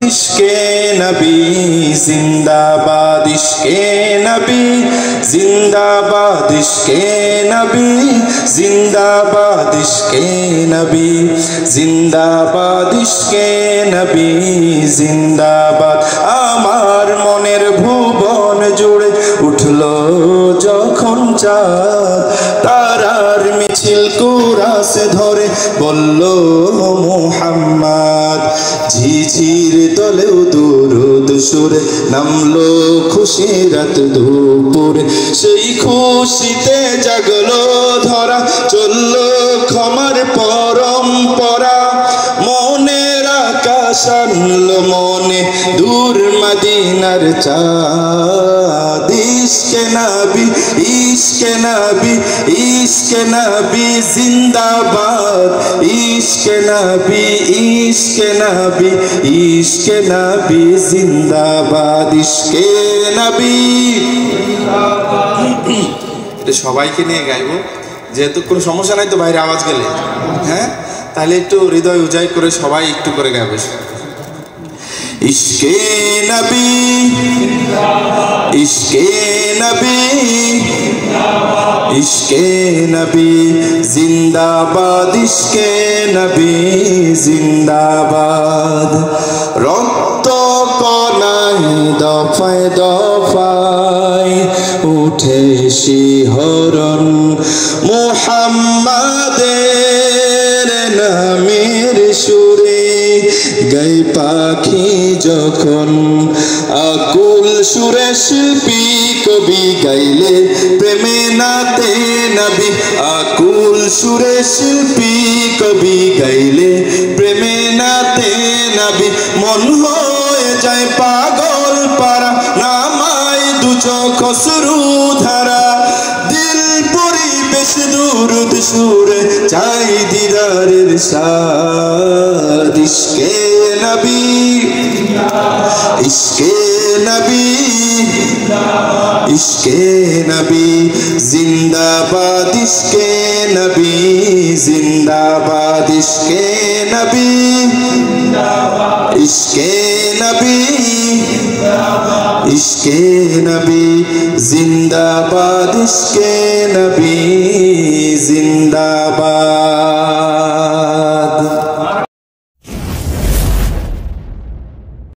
इश्के नबी जिंदाबाद, इश्के नबी जिंदाबाद, इश्के नबी जिंदाबाद, इश्के नबी जिंदाबाद, इश्के नबी जिंदाबाद। आमार मनेर भुवन जुड़े उठलो जखन चाँद, तारार मिছিল কুরাসে ধরে বলল মুহাম্মদ। ঝিঝির দলেও দুরুদ সুরে নামলো খুশির রাত দুপুরে, সেই খুশিতে জাগলো ধরা, চললো ক্ষমার পরম্পরা। মনের আকাশ আনলো মনে দূর মদিনার চাঁদ। ইশকে নবী, ইশকে নবী, ইশকে নবী জিন্দাবাদ, ইশকে নবী, ইশকে নবী, ইশকে নবী জিন্দাবাদ, ইশকে নবী। এটা সবাইকে নিয়ে গাইবো, যেহেতু কোনো সমস্যা নাই তো বাইরে আওয়াজ গেলে, হ্যাঁ তাহলে একটু হৃদয় উজাই করে সবাই একটু করে গাইবে। इश्के नबी, इश्के नबी, इश्के नबी जिंदाबाद, इश्के नबी जिंदाबाद। रक्त कणाय दफाয় দফায় উঠে শিহরণ, মুহাম্মাদের নামের সুরে গাই পাখি যখন। আকুল সুরে শিল্পী কবি গাইলে প্রেমে নাতে নবী, আকুল সুরে শিল্পী কবি গাইলে প্রেমে নাতে নবী। মন হয়ে যায় পাগল পারা, নামায় দু চোখ অশ্রু ধারা। দিল পরিবেশ দুরুদ সুরে চাই দিদারের সাদ। ইশকে নবী, ইশকে নবী, ইশকে নবী জিন্দাবাদ, ইশকে নবী জিন্দাবাদ, ইশকে নবী, ইশকে নবী, ইশকে নবী জিন্দাবাদ, ইশকে নবী জিন্দাবাদ।